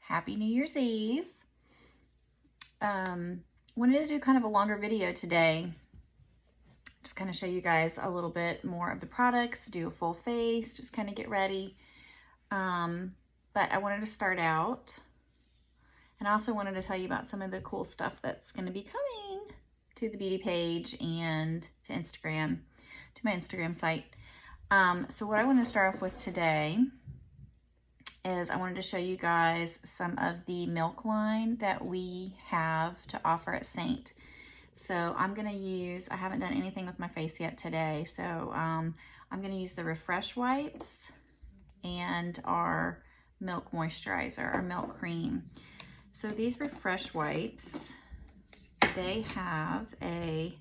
Happy New Year's Eve. Wanted to do kind of a longer video today. Just kind of show you guys a little bit more of the products, do a full face, just kind of get ready. But I wanted to start out, and I also wanted to tell you about some of the cool stuff that's going to be coming to the beauty page and to Instagram, to my Instagram site. So what I want to start off with today is I wanted to show you guys some of the milk line that we have to offer at Seint. So I'm going to use, I haven't done anything with my face yet today, so I'm going to use the Refresh Wipes and our milk moisturizer, our milk cream. So these Refresh Wipes, they have a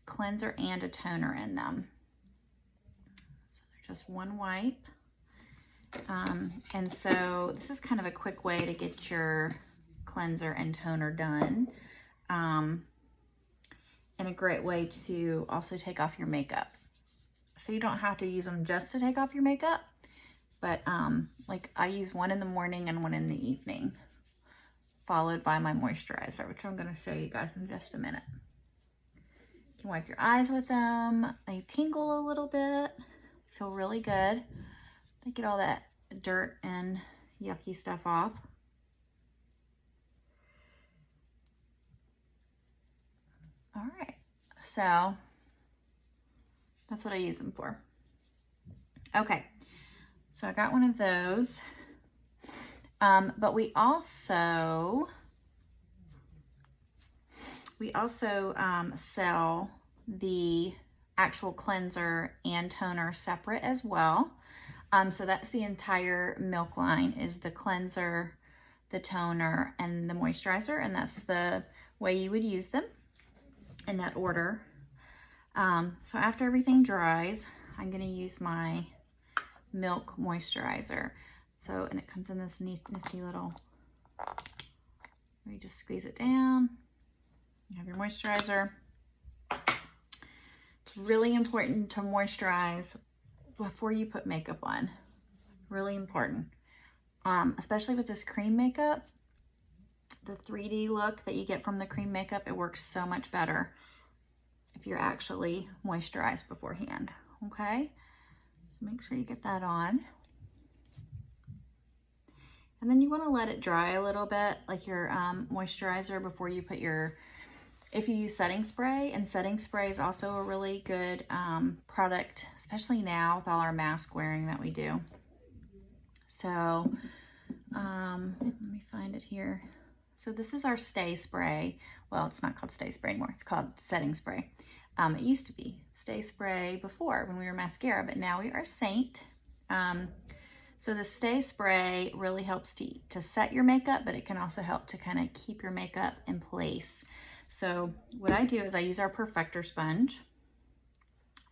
cleanser and a toner in them. So they're just one wipe. And so this is kind of a quick way to get your cleanser and toner done. And a great way to also take off your makeup. So you don't have to use them just to take off your makeup, but like I use one in the morning and one in the evening, followed by my moisturizer, which I'm going to show you guys in just a minute. You can wipe your eyes with them. They tingle a little bit, feel really good. They get all that dirt and yucky stuff off. All right, so that's what I use them for. Okay, so I got one of those, but we also sell the actual cleanser and toner separate as well. So that's the entire milk line, is the cleanser, the toner, and the moisturizer, and that's the way you would use them in that order. So after everything dries, I'm going to use my milk moisturizer. So, and it comes in this nifty little, where you just squeeze it down. You have your moisturizer. It's really important to moisturize before you put makeup on. Really important. Especially with this cream makeup, the 3D look that you get from the cream makeup, it works so much better if you're actually moisturized beforehand. Okay, so make sure you get that on. And then you want to let it dry a little bit, like your moisturizer, before you put your, if you use setting spray, and setting spray is also a really good product, especially now with all our mask wearing that we do. So let me find it here. So this is our Stay Spray. Well, it's not called Stay Spray anymore. It's called Setting Spray. It used to be Stay Spray before when we were mascara, but now we are Seint. So the Stay Spray really helps to set your makeup, but it can also help to kind of keep your makeup in place. So what I do is I use our Perfector sponge,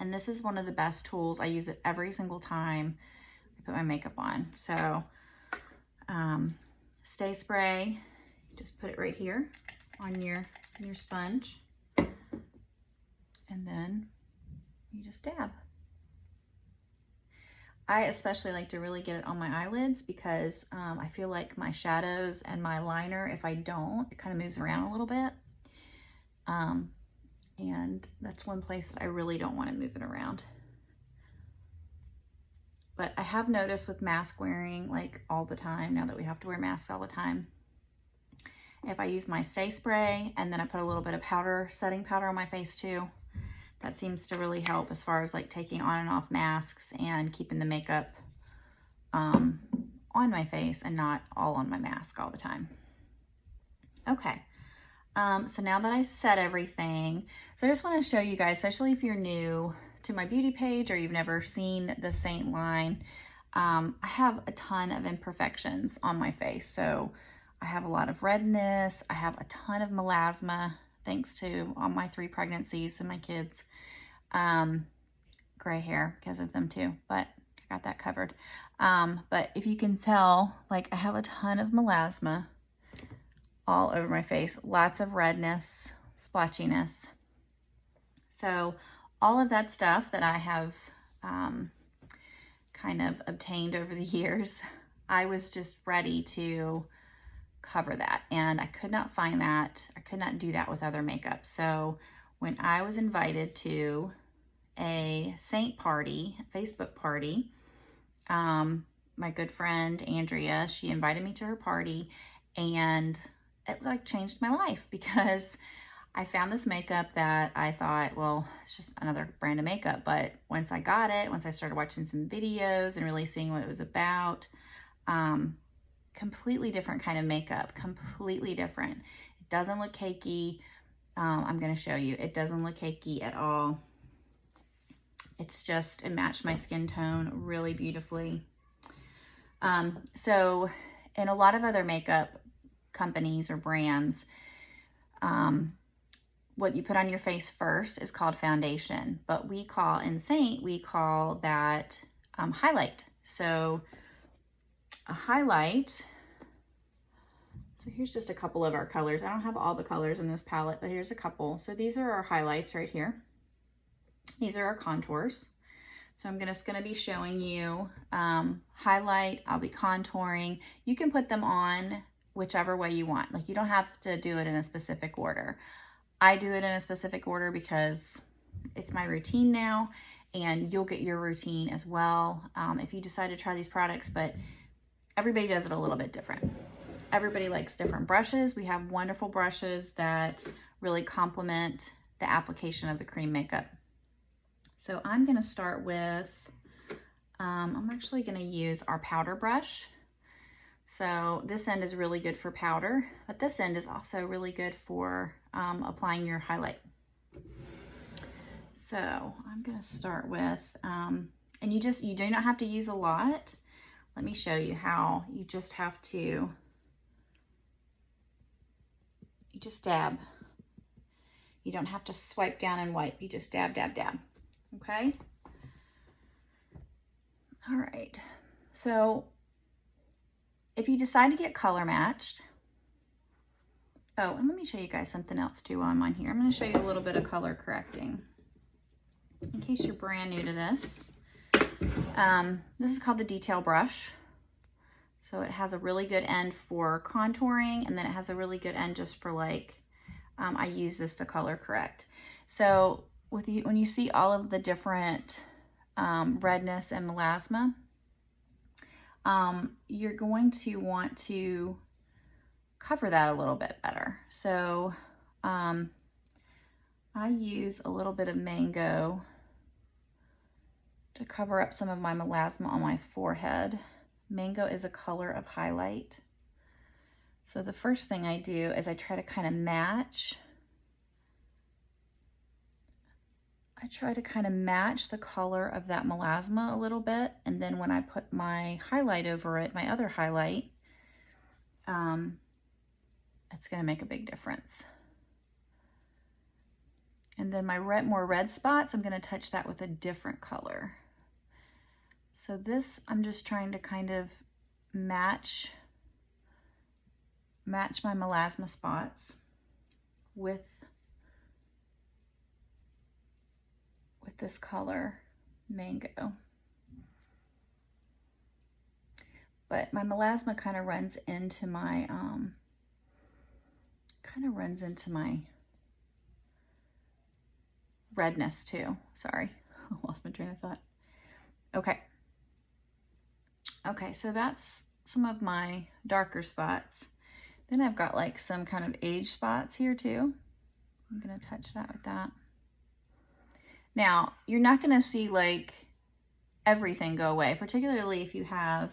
and this is one of the best tools. I use it every single time I put my makeup on. So Stay Spray, just put it right here on your sponge, and then you just dab. I especially like to really get it on my eyelids because I feel like my shadows and my liner, if I don't, it kind of moves around a little bit. And that's one place that I really don't want to move it around. But I have noticed with mask wearing, like all the time, now that we have to wear masks all the time, if I use my Stay Spray and then I put a little bit of powder, setting powder on my face too, that seems to really help as far as like taking on and off masks and keeping the makeup on my face and not all on my mask all the time. Okay. So now that I set everything, so I just want to show you guys, especially if you're new to my beauty page or you've never seen the Seint line, I have a ton of imperfections on my face. So I have a lot of redness. I have a ton of melasma, thanks to all my 3 pregnancies and my kids. Gray hair because of them too, but I got that covered. But if you can tell, like I have a ton of melasma all over my face, lots of redness, splotchiness. So all of that stuff that I have kind of obtained over the years, I was just ready to cover that, and I could not find that. I could not do that with other makeup. So when I was invited to a Seint party, Facebook party, my good friend Andrea, she invited me to her party, and it like changed my life because I found this makeup that I thought, well, it's just another brand of makeup. But once I got it, once I started watching some videos and really seeing what it was about, completely different kind of makeup, completely different. It doesn't look cakey. I'm going to show you. It doesn't look cakey at all. It's just, it matched my skin tone really beautifully. So in a lot of other makeup companies or brands, what you put on your face first is called foundation, but we call, in Seint, we call that highlight. So a highlight, so here's just a couple of our colors. I don't have all the colors in this palette, but here's a couple. So these are our highlights right here. These are our contours. So I'm just gonna be showing you highlight, I'll be contouring. You can put them on whichever way you want. Like, you don't have to do it in a specific order. I do it in a specific order because it's my routine now, and you'll get your routine as well if you decide to try these products, but everybody does it a little bit different. Everybody likes different brushes. We have wonderful brushes that really complement the application of the cream makeup. So I'm gonna start with, I'm actually gonna use our powder brush. So this end is really good for powder, but this end is also really good for applying your highlight. So I'm gonna start with, and you do not have to use a lot. Let me show you how. You just have to, you just dab. You don't have to swipe down and wipe. You just dab, dab, dab, okay? All right, so if you decide to get color matched, oh, and let me show you guys something else too while I'm on here. I'm gonna show you a little bit of color correcting. In case you're brand new to this, this is called the detail brush. So it has a really good end for contouring, and then it has a really good end just for like, I use this to color correct. So when you see all of the different redness and melasma, you're going to want to cover that a little bit better. So I use a little bit of mango to cover up some of my melasma on my forehead. Mango is a color of highlight. So the first thing I do is I try to kind of match. I try to kind of match the color of that melasma a little bit, and then when I put my highlight over it, my other highlight, it's going to make a big difference. And then my more red spots, I'm going to touch that with a different color. So this, I'm just trying to kind of match my melasma spots with this color, mango. But my melasma kind of runs into my redness too. Sorry, I lost my train of thought. Okay, so that's some of my darker spots. Then I've got like some kind of age spots here too. I'm gonna touch that with that. Now, you're not gonna see like everything go away, particularly if you have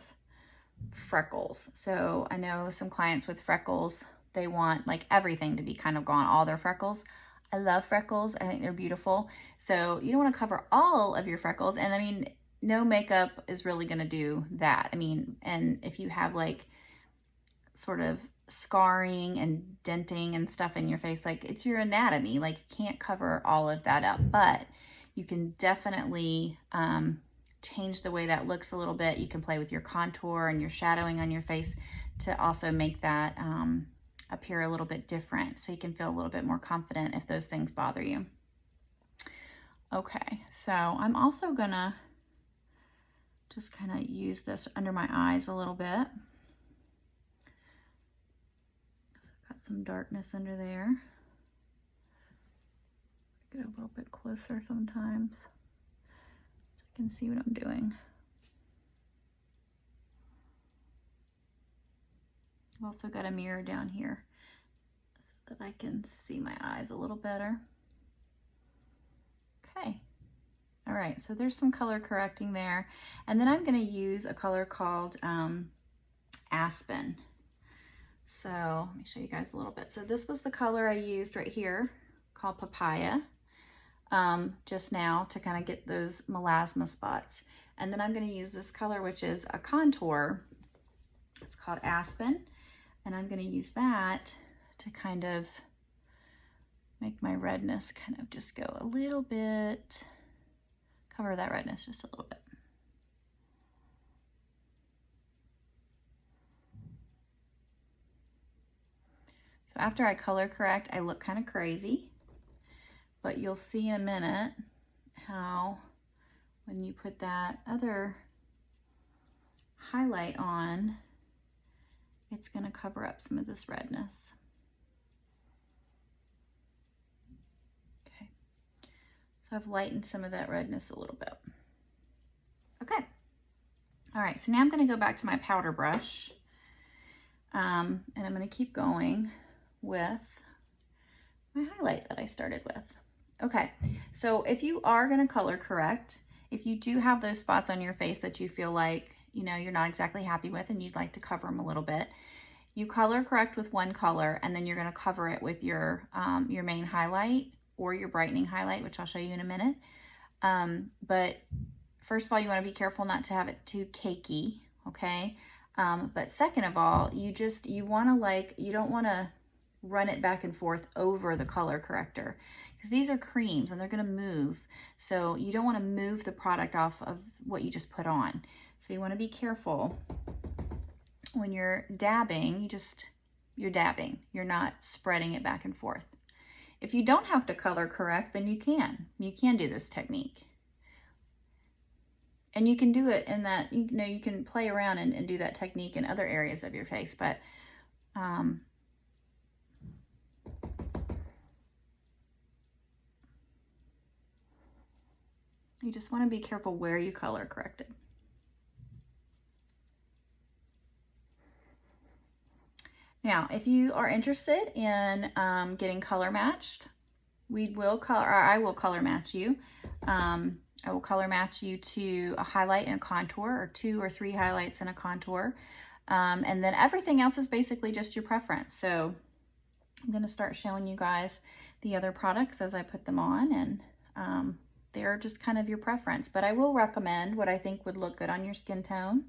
freckles. So I know some clients with freckles, they want like everything to be kind of gone, all their freckles. I love freckles, I think they're beautiful. So you don't wanna cover all of your freckles. And I mean, no makeup is really gonna do that. I mean, and if you have like sort of scarring and denting and stuff in your face, like it's your anatomy, like you can't cover all of that up, but you can definitely change the way that looks a little bit. You can play with your contour and your shadowing on your face to also make that appear a little bit different, so you can feel a little bit more confident if those things bother you. Okay, so I'm also gonna just kind of use this under my eyes a little bit. So I've got some darkness under there. Get a little bit closer sometimes so I can see what I'm doing. I've also got a mirror down here so that I can see my eyes a little better. Okay. All right, so there's some color correcting there. And then I'm gonna use a color called Aspen. So let me show you guys a little bit. So this was the color I used right here called Papaya just now to kind of get those melasma spots. And then I'm gonna use this color, which is a contour. It's called Aspen. And I'm gonna use that to kind of make my redness kind of just go a little bit, cover that redness just a little bit. So after I color correct, I look kind of crazy, but you'll see in a minute how when you put that other highlight on, it's gonna cover up some of this redness. Okay, so I've lightened some of that redness a little bit. Okay, all right, so now I'm gonna go back to my powder brush and I'm gonna keep going with my highlight that I started with. Okay, so if you are gonna color correct, if you do have those spots on your face that you feel like, you know, you're not exactly happy with and you'd like to cover them a little bit, you color correct with one color and then you're gonna cover it with your main highlight or your brightening highlight, which I'll show you in a minute. But first of all, you wanna be careful not to have it too cakey, okay? But second of all, you don't wanna run it back and forth over the color corrector because these are creams and they're gonna move. So you don't wanna move the product off of what you just put on. So you wanna be careful when you're dabbing, you're dabbing. You're not spreading it back and forth. If you don't have to color correct, then you can. You can do this technique. And you can do it in that, you know, you can play around and do that technique in other areas of your face, but you just want to be careful where you color corrected. Now, if you are interested in getting color matched, I will color match you. I will color match you to a highlight and a contour, or 2 or 3 highlights and a contour. And then everything else is basically just your preference. So I'm going to start showing you guys the other products as I put them on, and they're just kind of your preference. But I will recommend what I think would look good on your skin tone.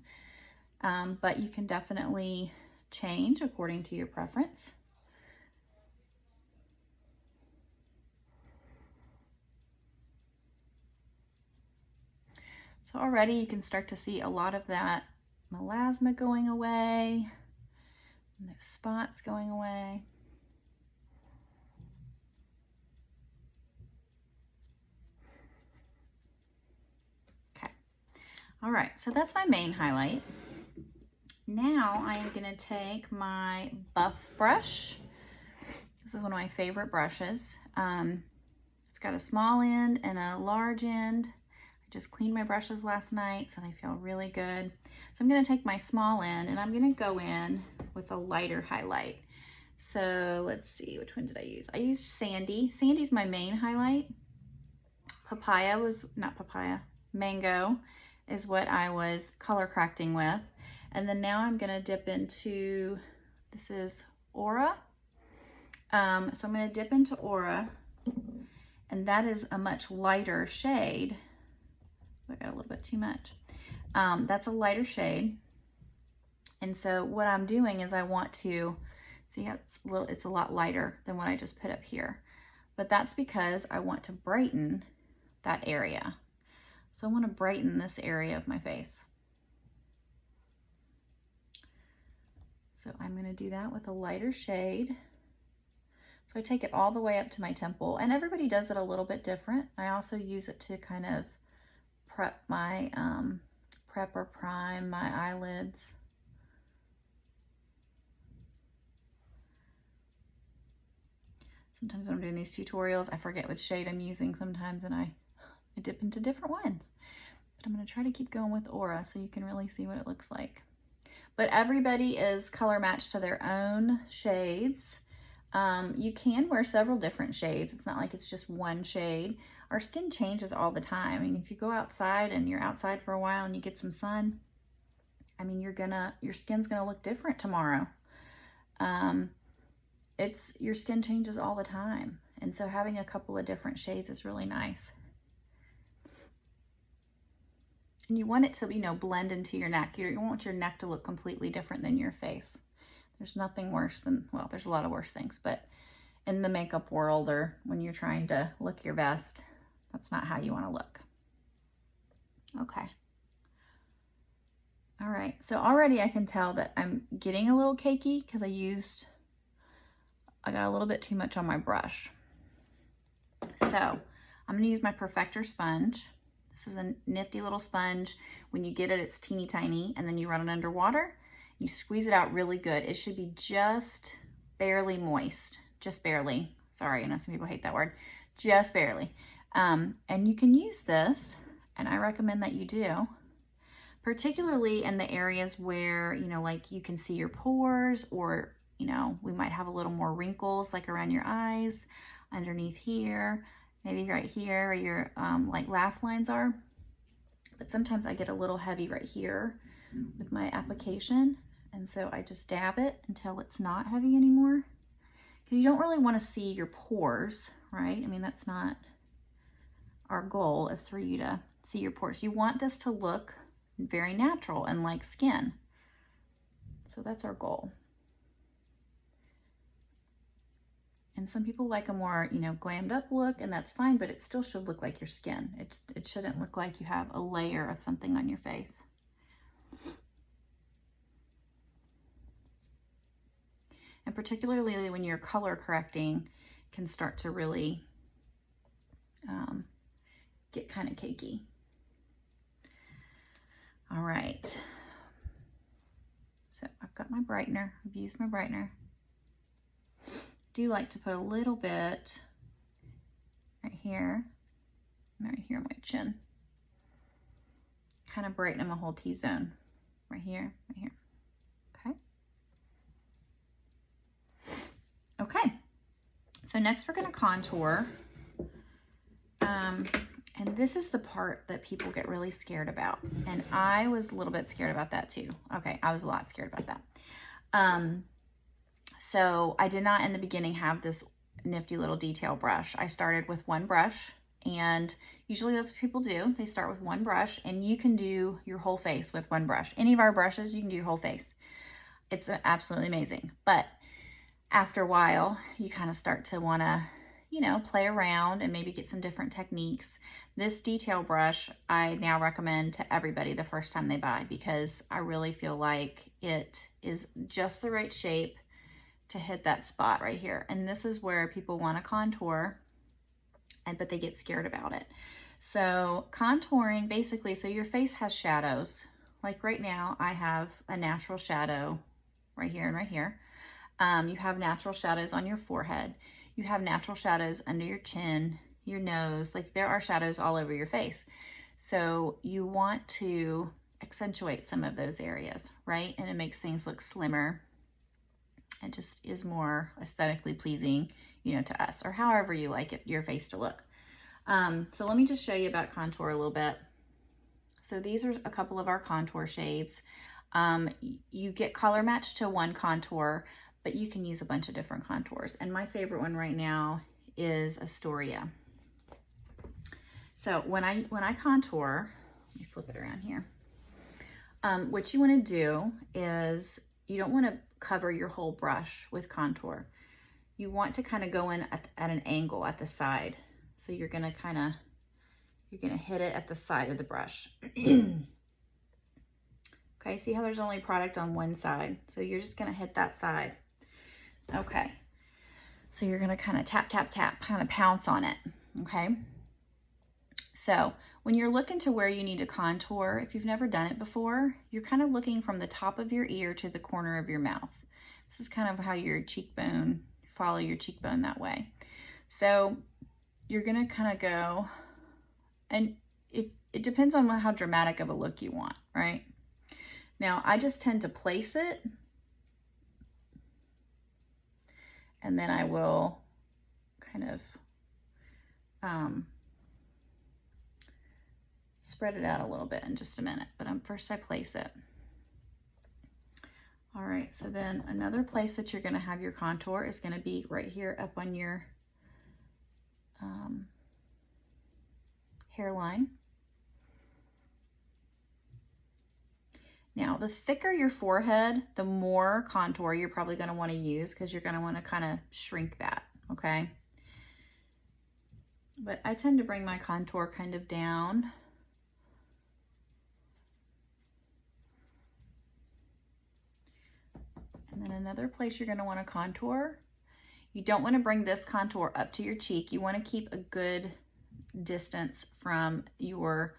But you can definitely change according to your preference. So already you can start to see a lot of that melasma going away, and those spots going away. Okay, all right, so that's my main highlight. Now I am gonna take my buff brush. This is one of my favorite brushes. It's got a small end and a large end. I just cleaned my brushes last night, so they feel really good. So I'm gonna take my small end and I'm gonna go in with a lighter highlight. So let's see, which one did I use? I used Sandy. Sandy's my main highlight. Mango is what I was color correcting with. And then now I'm gonna dip into, this is Aura. So I'm gonna dip into Aura, and that is a much lighter shade. I got a little bit too much. That's a lighter shade. And so what I'm doing is I want to, see how it's a lot lighter than what I just put up here. But that's because I want to brighten that area. So I wanna brighten this area of my face. So I'm gonna do that with a lighter shade. So I take it all the way up to my temple, and everybody does it a little bit different. I also use it to kind of prep my prep or prime my eyelids. Sometimes when I'm doing these tutorials, I forget which shade I'm using sometimes, and I dip into different ones. But I'm going to try to keep going with Aura so you can really see what it looks like. But everybody is color matched to their own shades. You can wear several different shades. It's not like it's just one shade. Our skin changes all the time. I mean, if you go outside and you're outside for a while and you get some sun, I mean, your skin's gonna look different tomorrow. Your skin changes all the time. And so having a couple of different shades is really nice. And you want it to, you know, blend into your neck. You don't want your neck to look completely different than your face. There's nothing worse than, well, there's a lot of worse things, but in the makeup world or when you're trying to look your best, that's not how you want to look. Okay. All right, so already I can tell that I'm getting a little cakey because I got a little bit too much on my brush. So I'm gonna use my Perfector sponge. This is a nifty little sponge. When you get it, it's teeny tiny, and then you run it under water. You squeeze it out really good. It should be just barely moist, just barely. Sorry, I know some people hate that word. Just barely. And you can use this, and I recommend that you do, particularly in the areas where, you know, like you can see your pores, or, you know, we might have a little more wrinkles like around your eyes, underneath here, maybe right here where your like laugh lines are. But sometimes I get a little heavy right here with my application, and so I just dab it until it's not heavy anymore, because you don't really want to see your pores, right? I mean, that's not our goal, is for you to see your pores. You want this to look very natural and like skin, so that's our goal. And some people like a more, you know, glammed up look, and that's fine, but it still should look like your skin. It shouldn't look like you have a layer of something on your face. And particularly when you're color correcting, can start to really get kind of cakey. All right. So I've got my brightener. I've used my brightener. Do like to put a little bit right here on my chin. Kind of brighten my whole T-zone. Right here, right here. Okay, so next we're going to contour, and this is the part that people get really scared about, and I was a little bit scared about that too. Okay, I was a lot scared about that. So I did not in the beginning have this nifty little detail brush. I started with one brush, and usually that's what people do. They start with one brush, and you can do your whole face with one brush. Any of our brushes, you can do your whole face. It's absolutely amazing, but after a while, you kind of start to want to, you know, play around and maybe get some different techniques. This detail brush, I now recommend to everybody the first time they buy, because I really feel like it is just the right shape to hit that spot right here. And this is where people want to contour, but they get scared about it. So contouring, basically, so your face has shadows. Like right now, I have a natural shadow right here and right here. You have natural shadows on your forehead. You have natural shadows under your chin, your nose. Like, there are shadows all over your face. So you want to accentuate some of those areas, right? And it makes things look slimmer. It just is more aesthetically pleasing, you know, to us, or however you like it, your face to look. So let me just show you about contour a little bit. So these are a couple of our contour shades. You get color matched to one contour, but you can use a bunch of different contours. And my favorite one right now is Astoria. So when I contour, let me flip it around here. What you want to do is, you don't want to cover your whole brush with contour. You want to kind of go in at an angle at the side. So you're going to hit it at the side of the brush. Okay, see how there's only product on one side? So you're just going to hit that side. Okay, so you're going to kind of tap, tap, tap, kind of pounce on it. Okay, so When you're looking to where you need to contour, if you've never done it before, you're kind of looking from the top of your ear to the corner of your mouth. This is kind of how your cheekbone, follow your cheekbone that way. So you're gonna kind of go, and it depends on how dramatic of a look you want, right? Now, I just tend to place it, and then I will kind of spread it out a little bit in just a minute, but first I place it. All right, so then another place that you're gonna have your contour is gonna be right here up on your hairline. Now, the thicker your forehead, the more contour you're probably gonna wanna use because you're gonna wanna kind of shrink that, okay? But I tend to bring my contour kind of down. And then another place you're gonna wanna contour, you don't wanna bring this contour up to your cheek. You wanna keep a good distance from your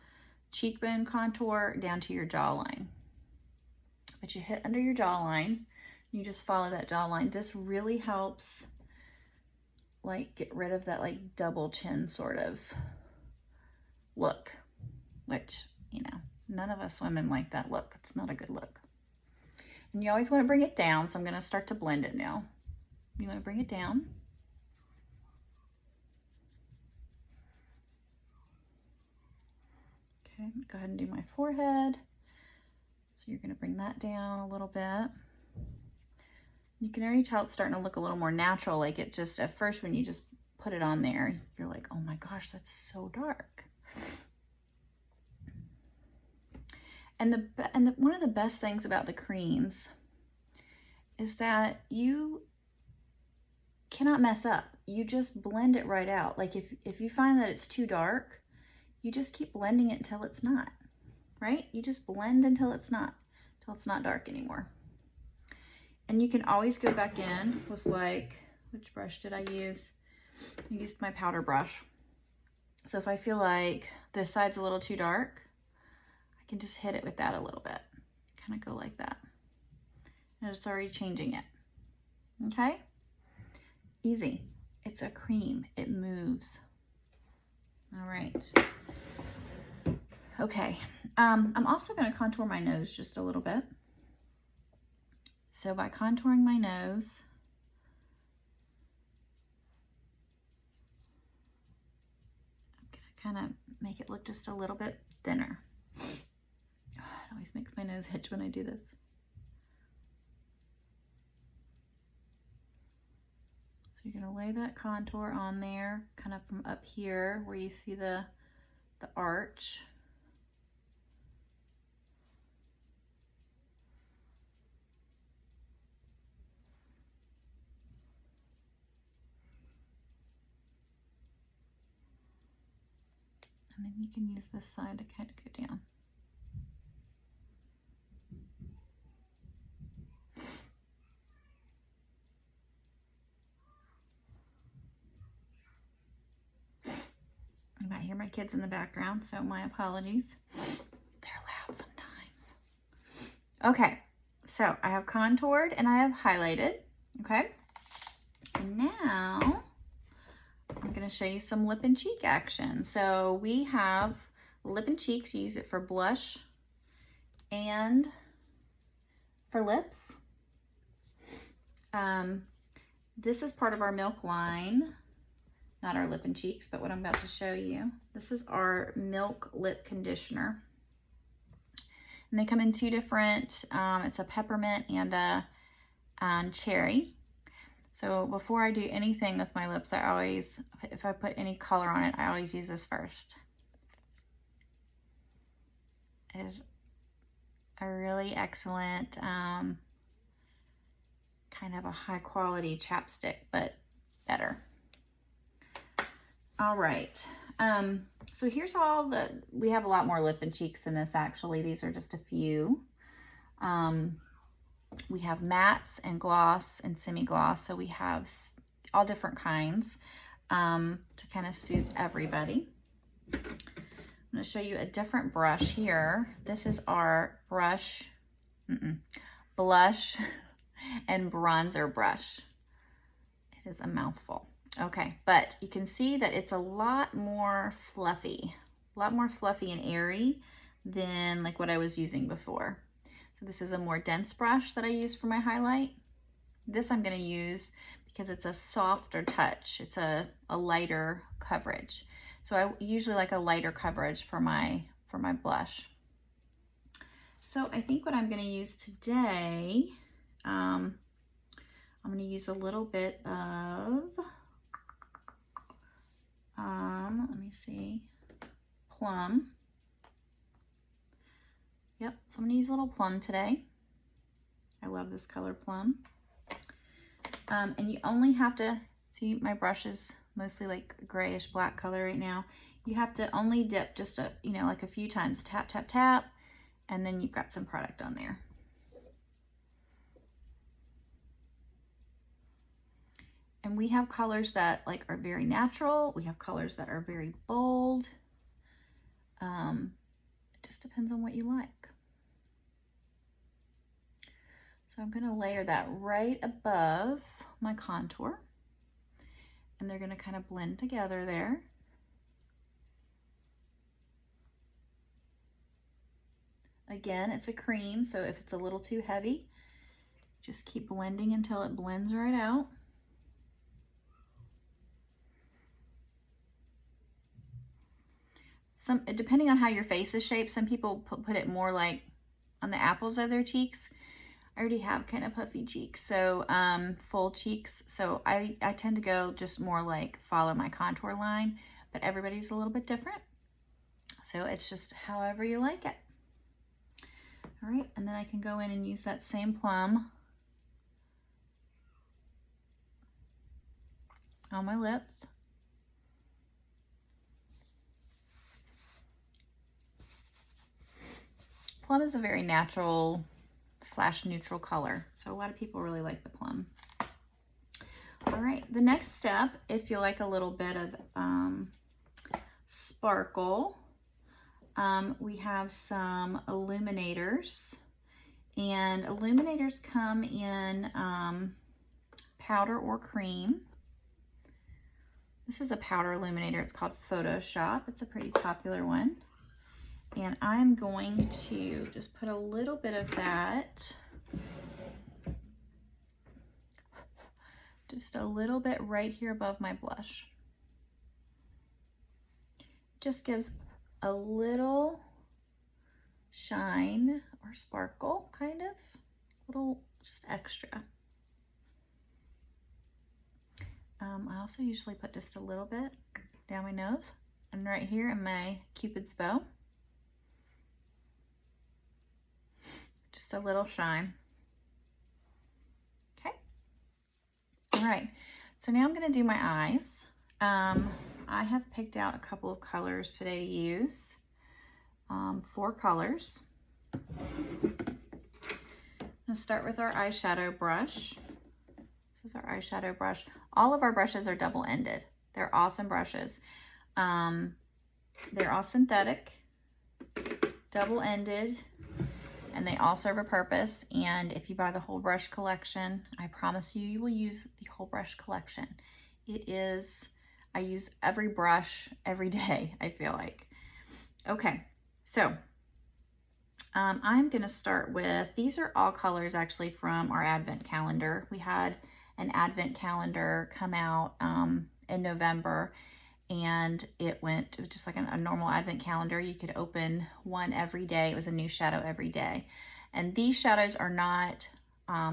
cheekbone contour down to your jawline. But you hit under your jawline, you just follow that jawline. This really helps like get rid of that like double chin sort of look, which, you know, none of us women like that look. It's not a good look. And you always want to bring it down, so I'm going to start to blend it now. You want to bring it down. Okay, go ahead and do my forehead. So you're going to bring that down a little bit. You can already tell it's starting to look a little more natural. Like it just, at first when you just put it on there, you're like, oh my gosh, that's so dark. And one of the best things about the creams is that you cannot mess up. You just blend it right out. Like if you find that it's too dark, you just keep blending it until it's not, right? You just blend until it's not dark anymore. And you can always go back in with like, which brush did I use? I used my powder brush. So if I feel like this side's a little too dark, I can just hit it with that a little bit. Kind of go like that. And it's already changing it. Okay? Easy. It's a cream. It moves. All right. Okay. I'm also going to contour my nose just a little bit. So by contouring my nose, I'm going to kind of make it look just a little bit thinner. Oh, it always makes my nose itch when I do this. So you're going to lay that contour on there, kind of from up here where you see the arch. And then you can use this side to kind of go down. You might hear my kids in the background, so my apologies. They're loud sometimes. Okay, so I have contoured and I have highlighted, okay? And now I'm going to show you some lip and cheek action. So we have lip and cheeks. You use it for blush and for lips. This is part of our Milk line, not our lip and cheeks, but what I'm about to show you. This is our Milk Lip Conditioner. And they come in two different, it's a peppermint and a cherry. So before I do anything with my lips, I always, if I put any color on it, I always use this first. It is a really excellent, kind of a high quality chapstick, but better. All right. So here's all we have a lot more lip and cheeks than this actually. These are just a few. We have mattes and gloss and semi-gloss. So we have all different kinds to kind of suit everybody. I'm going to show you a different brush here. This is our blush and bronzer brush. It is a mouthful. Okay, but you can see that it's a lot more fluffy and airy than like what I was using before. So this is a more dense brush that I use for my highlight. This I'm going to use because it's a softer touch. It's a lighter coverage. So I usually like a lighter coverage for my blush. So I think what I'm going to use today, I'm going to use a little bit of, let me see, plum. Yep, so I'm going to use a little plum today. I love this color plum. And you only have to, see my brush is mostly like grayish black color right now. You have to only dip just a, like a few times, tap, tap, tap, and then you've got some product on there. And we have colors that like are very natural. We have colors that are very bold. It just depends on what you like. So I'm going to layer that right above my contour, and they're going to kind of blend together there. Again, it's a cream, so if it's a little too heavy, just keep blending until it blends right out. Depending on how your face is shaped, some people put it more like on the apples of their cheeks. I already have kind of puffy cheeks, so full cheeks. So I tend to go just more like follow my contour line, but everybody's a little bit different. So it's just however you like it. All right, and then I can go in and use that same plum on my lips. Plum is a very natural / neutral color, so a lot of people really like the plum. All right, the next step, if you like a little bit of sparkle, we have some illuminators, and illuminators come in powder or cream. This is a powder illuminator. It's called Photoshop. It's a pretty popular one. And I'm going to just put a little bit of that, just a little bit right here above my blush. Just gives a little shine or sparkle, kind of, little just extra. I also usually put just a little bit down my nose and right here in my Cupid's bow. Just a little shine. Okay. All right. So now I'm going to do my eyes. I have picked out a couple of colors today to use. 4 colors. I'm going to start with our eyeshadow brush. This is our eyeshadow brush. All of our brushes are double-ended. They're awesome brushes. They're all synthetic, double-ended, and they all serve a purpose. And if you buy the whole brush collection, I promise you, you will use the whole brush collection. It is, I use every brush every day, I feel like. Okay, so I'm gonna start with, these are all colors actually from our advent calendar. We had an advent calendar come out in November, and it was just like a normal advent calendar. You could open one every day. It was a new shadow every day. And these shadows are not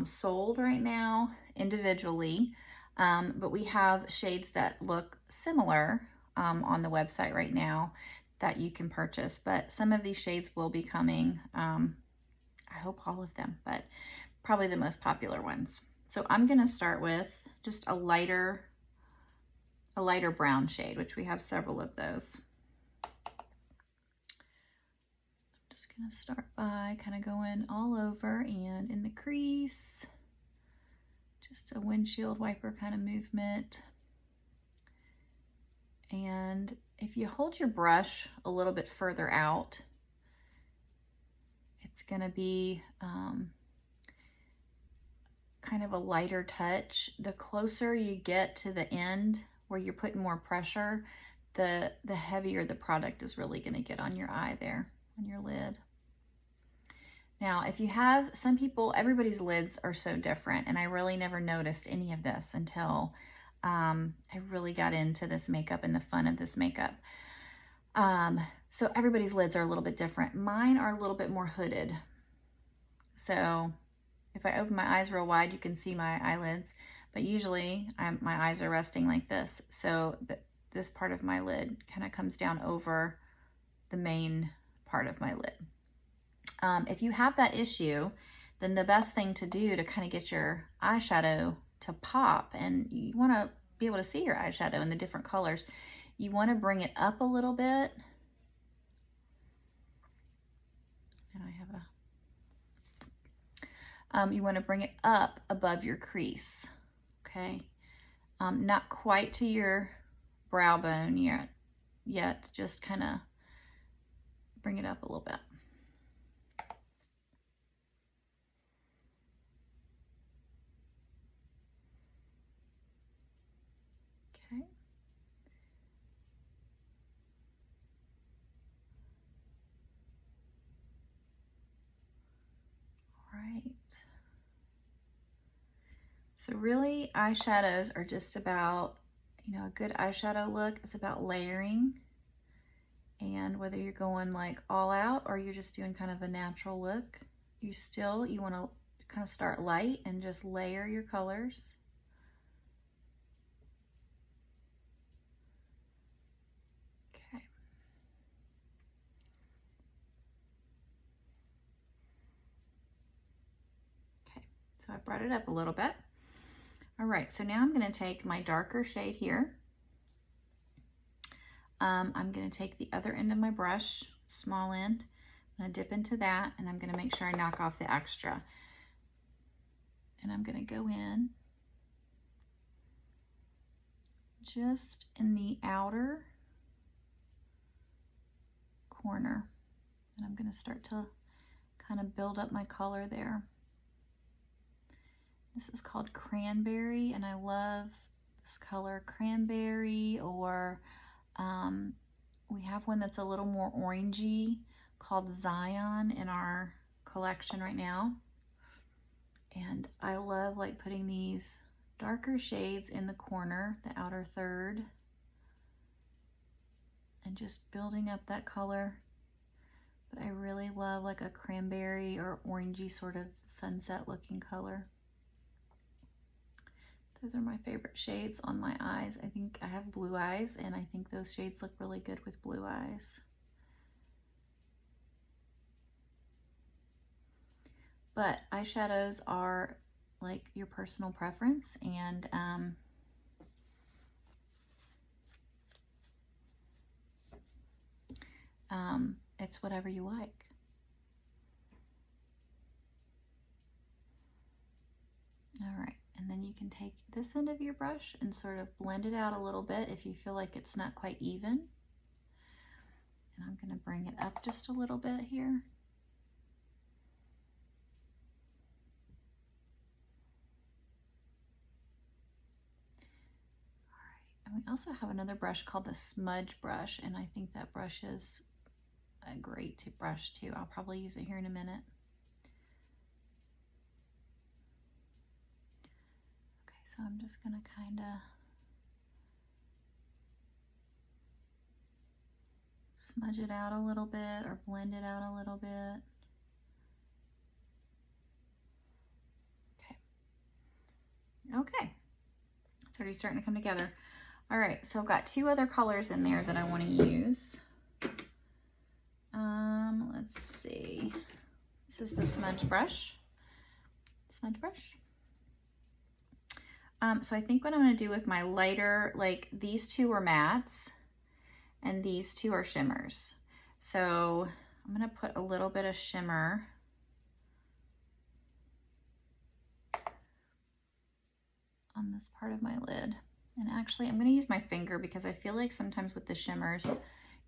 sold right now individually, but we have shades that look similar on the website right now that you can purchase. But some of these shades will be coming, I hope all of them, but probably the most popular ones. So I'm gonna start with just a lighter brown shade, which we have several of those. I'm just gonna start by kind of going all over and in the crease, just a windshield wiper kind of movement. And if you hold your brush a little bit further out, it's gonna be kind of a lighter touch. The closer you get to the end where you're putting more pressure, the heavier the product is really gonna get on your eye there, on your lid. Now, if you have, some people, everybody's lids are so different, and I really never noticed any of this until I really got into this makeup and the fun of this makeup. So everybody's lids are a little bit different. Mine are a little bit more hooded. So if I open my eyes real wide, you can see my eyelids, but usually my eyes are resting like this. So this part of my lid kind of comes down over the main part of my lid. If you have that issue, then the best thing to do to kind of get your eyeshadow to pop, and you want to be able to see your eyeshadow in the different colors, you want to bring it up a little bit. And I have a, you want to bring it up above your crease, okay? Not quite to your brow bone yet, just kind of bring it up a little bit. Okay. All right. So really, eyeshadows are just about, you know, a good eyeshadow look is about layering. And whether you're going like all out or you're just doing kind of a natural look, you want to kind of start light and just layer your colors. Okay. Okay, so I brought it up a little bit. All right, so now I'm going to take my darker shade here. I'm going to take the other end of my brush, small end. I'm going to dip into that, and I'm going to make sure I knock off the extra. And I'm going to go in just in the outer corner. And I'm going to start to kind of build up my color there. This is called Cranberry, and I love this color, Cranberry, or we have one that's a little more orangey called Zion in our collection right now. And I love like putting these darker shades in the corner, the outer third, and just building up that color. But I really love like a cranberry or orangey sort of sunset looking color. Those are my favorite shades on my eyes. I think I have blue eyes, and I think those shades look really good with blue eyes. But eyeshadows are like your personal preference, and it's whatever you like. All right. And then you can take this end of your brush and sort of blend it out a little bit if you feel like it's not quite even. And I'm going to bring it up just a little bit here. All right. And we also have another brush called the smudge brush, and I think that brush is a great brush too. I'll probably use it here in a minute. So I'm just going to kind of smudge it out a little bit or blend it out a little bit. Okay. Okay. It's already starting to come together. All right, so I've got two other colors in there that I want to use. Let's see. This is the smudge brush. Smudge brush. So I think what I'm going to do with my lighter, like these two are mattes and these two are shimmers. So I'm going to put a little bit of shimmer on this part of my lid. And actually, I'm going to use my finger because I feel like sometimes with the shimmers,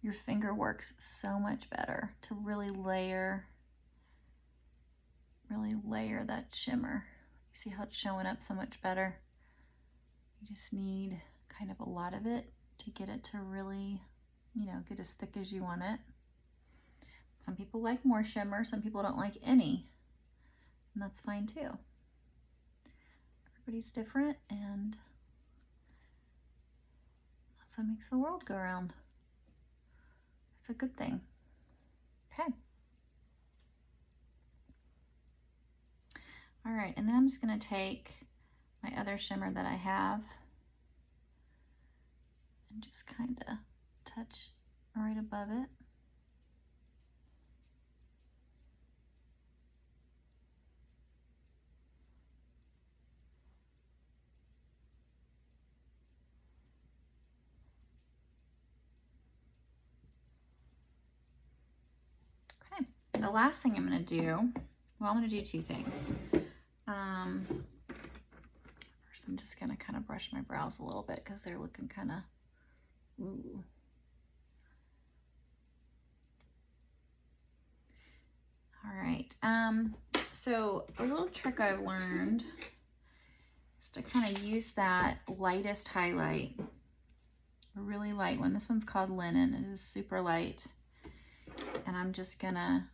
your finger works so much better to really layer that shimmer. You see how it's showing up so much better? You just need kind of a lot of it to get it to really, you know, get as thick as you want it. Some people like more shimmer, some people don't like any, and that's fine too. Everybody's different, and that's what makes the world go round. It's a good thing. Okay. All right, and then I'm just gonna take my other shimmer that I have and just kind of touch right above it. Okay, the last thing I'm gonna do, well, I'm gonna do two things. First, I'm just gonna kind of brush my brows a little bit because they're looking kind of, ooh. All right, so a little trick I've learned is to kind of use that lightest highlight, a really light one. This one's called Linen. It is super light. And I'm just gonna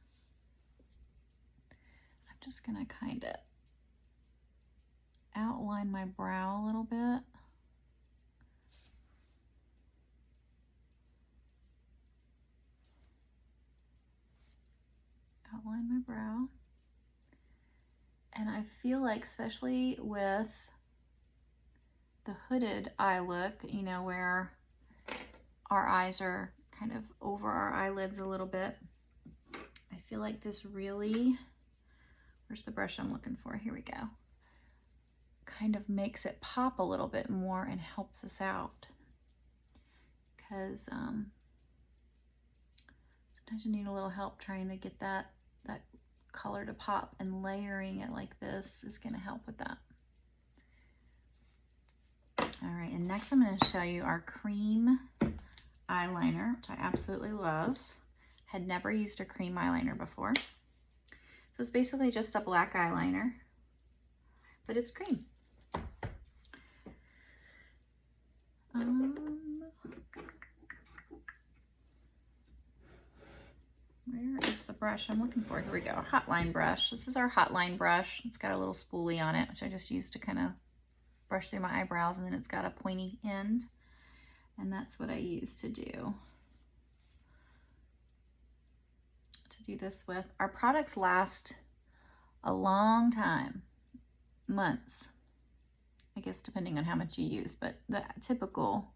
kind of outline my brow a little bit. Outline my brow. And I feel like, especially with the hooded eye look, you know, where our eyes are kind of over our eyelids a little bit, I feel like this really, where's the brush I'm looking for? Here we go. Kind of makes it pop a little bit more and helps us out. Because sometimes you need a little help trying to get that color to pop, and layering it like this is going to help with that. All right, and next I'm going to show you our cream eyeliner, which I absolutely love. Had never used a cream eyeliner before. So it's basically just a black eyeliner, but it's cream. Where is the brush I'm looking for? Here we go, hotline brush. This is our hotline brush. It's got a little spoolie on it, which I just used to kind of brush through my eyebrows, and then it's got a pointy end, and that's what I use to do this with. Our products last a long time, months, I guess, depending on how much you use, but the typical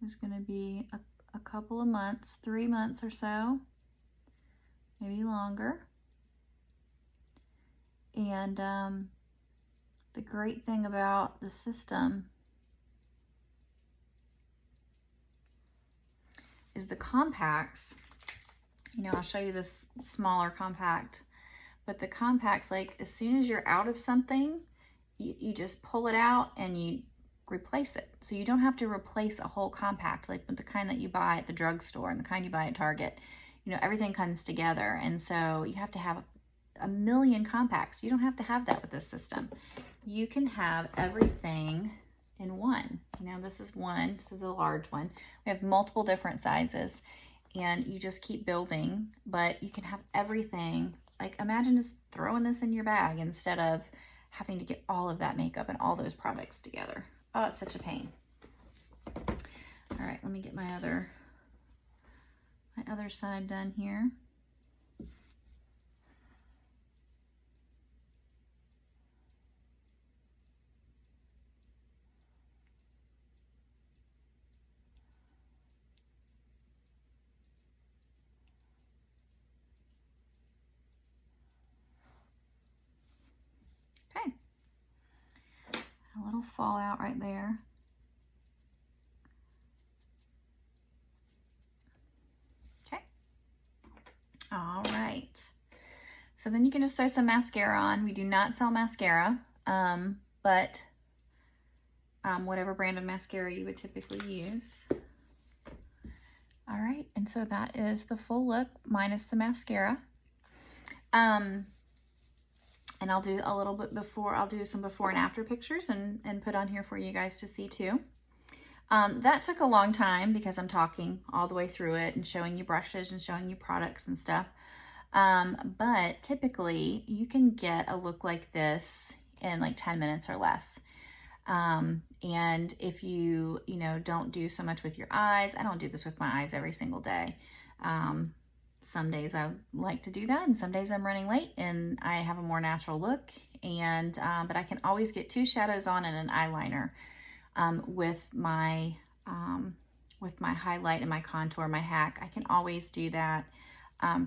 is going to be a couple of months, 3 months or so, maybe longer. And the great thing about the system is the compacts. You know, I'll show you this smaller compact, but the compacts, like as soon as you're out of something, you just pull it out and you replace it. So you don't have to replace a whole compact, like with the kind that you buy at the drugstore and the kind you buy at Target. You know, everything comes together, and so you have to have a million compacts. You don't have to have that with this system. You can have everything in one. You know, this is one, this is a large one. We have multiple different sizes, and you just keep building, but you can have everything. Like, imagine just throwing this in your bag instead of having to get all of that makeup and all those products together. Oh, it's such a pain. All right, let me get my other side done here. Okay. A little fallout right there. Okay. All right. So then you can just throw some mascara on. We do not sell mascara, but whatever brand of mascara you would typically use. All right, and so that is the full look minus the mascara. And I'll do a little bit before, I'll do some before and after pictures and put on here for you guys to see too. That took a long time because I'm talking all the way through it and showing you brushes and showing you products and stuff. But typically you can get a look like this in like 10 minutes or less. And if you don't do so much with your eyes, I don't do this with my eyes every single day. Some days I like to do that, and some days I'm running late and I have a more natural look. And, but I can always get 2 shadows on and an eyeliner, with my highlight and my contour, my hack. I can always do that,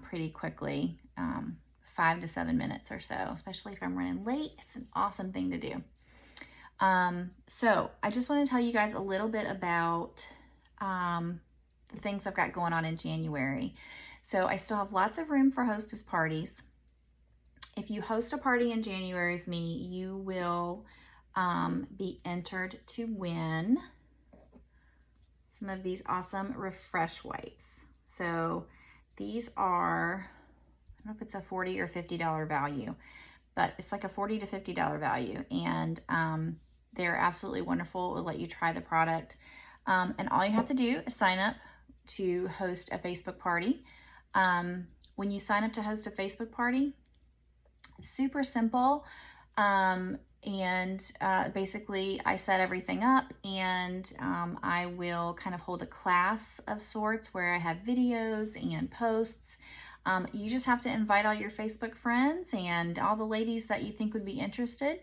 pretty quickly, 5 to 7 minutes or so, especially if I'm running late. It's an awesome thing to do. So I just want to tell you guys a little bit about the things I've got going on in January. So I still have lots of room for hostess parties. If you host a party in January with me, you will be entered to win some of these awesome refresh wipes. So these are, I don't know if it's a $40 or $50 value, but it's like a $40 to $50 value. And they're absolutely wonderful. We'll let you try the product. And all you have to do is sign up to host a Facebook party. When you sign up to host a Facebook party, it's super simple. Basically I set everything up, and I will kind of hold a class of sorts where I have videos and posts. You just have to invite all your Facebook friends and all the ladies that you think would be interested.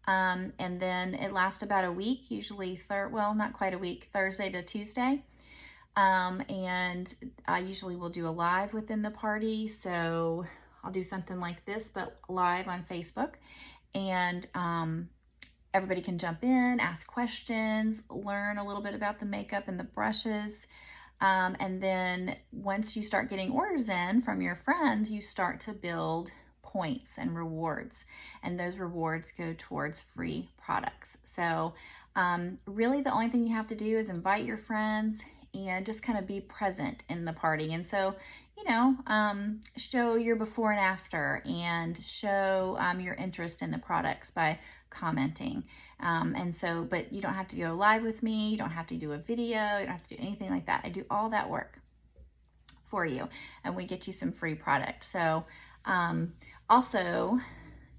And then it lasts about a week, usually well, not quite a week, Thursday to Tuesday. And I usually will do a live within the party. So I'll do something like this, but live on Facebook. And everybody can jump in, ask questions, learn a little bit about the makeup and the brushes. And then once you start getting orders in from your friends, you start to build points and rewards. And those rewards go towards free products. So really the only thing you have to do is invite your friends and just kind of be present in the party. And so, show your before and after, and show your interest in the products by commenting. But you don't have to go live with me. You don't have to do a video. You don't have to do anything like that. I do all that work for you, and we get you some free product. So also,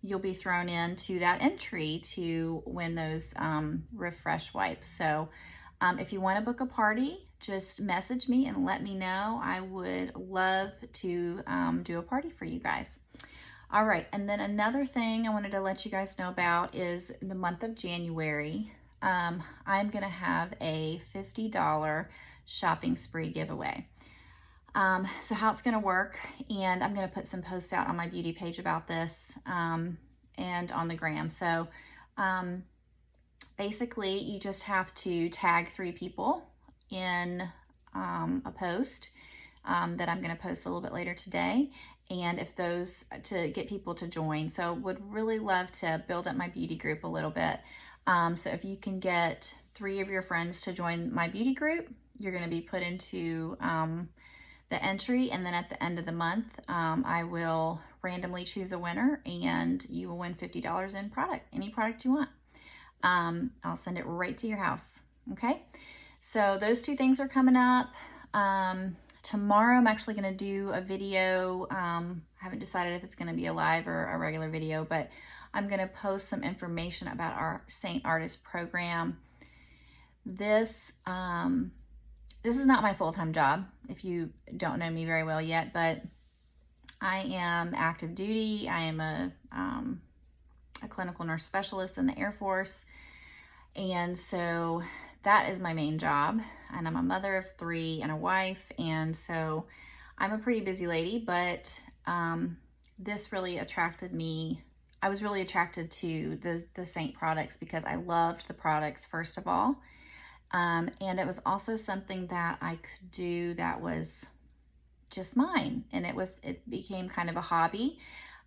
you'll be thrown into that entry to win those refresh wipes. So if you want to book a party, just message me and let me know. I would love to do a party for you guys. All right, and then another thing I wanted to let you guys know about is the month of January. I'm going to have a $50 shopping spree giveaway. So how it's going to work, and I'm going to put some posts out on my beauty page about this, and on the gram. So basically you just have to tag 3 people in a post that I'm going to post a little bit later today, and if those, to get people to join. So would really love to build up my beauty group a little bit. So if you can get 3 of your friends to join my beauty group, you're going to be put into the entry, and then at the end of the month, I will randomly choose a winner, and you will win $50 in product, any product you want. I'll send it right to your house. Okay. So those 2 things are coming up. Tomorrow I'm actually going to do a video. I haven't decided if it's going to be a live or a regular video, but I'm going to post some information about our Seint Artist program. This is not my full-time job, if you don't know me very well yet, but I am active duty. I am a clinical nurse specialist in the Air Force. And so that is my main job. And I'm a mother of 3 and a wife. And so I'm a pretty busy lady, but this really attracted me. I was really attracted to the Seint products because I loved the products, first of all. And it was also something that I could do that was just mine. And it became kind of a hobby.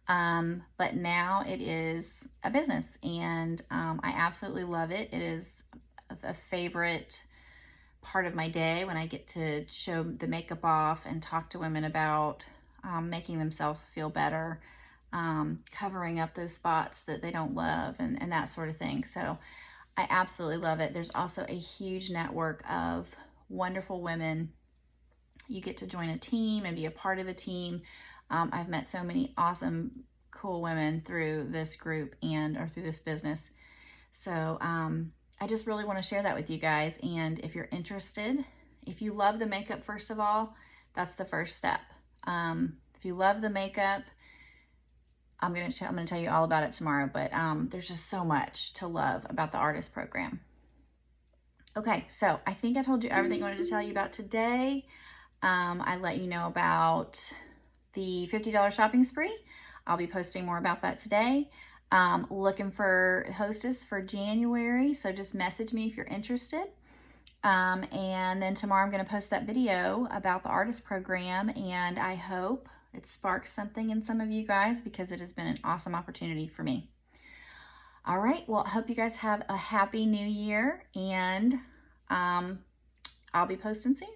But now it is a business, and I absolutely love it. It is a favorite part of my day when I get to show the makeup off and talk to women about making themselves feel better, covering up those spots that they don't love, and that sort of thing. So I absolutely love it. There's also a huge network of wonderful women. You get to join a team and be a part of a team. I've met so many awesome, cool women through this group or through this business. So I just really want to share that with you guys. And if you're interested, if you love the makeup, first of all, that's the first step. If you love the makeup, I'm going to tell you all about it tomorrow, but there's just so much to love about the artist program. Okay, so I think I told you everything I wanted to tell you about today. I let you know about the $50 shopping spree. I'll be posting more about that today. Looking for hostess for January, so just message me if you're interested. And then tomorrow I'm going to post that video about the artist program, and I hope it sparks something in some of you guys, because it has been an awesome opportunity for me. All right, well, I hope you guys have a happy new year, and I'll be posting soon.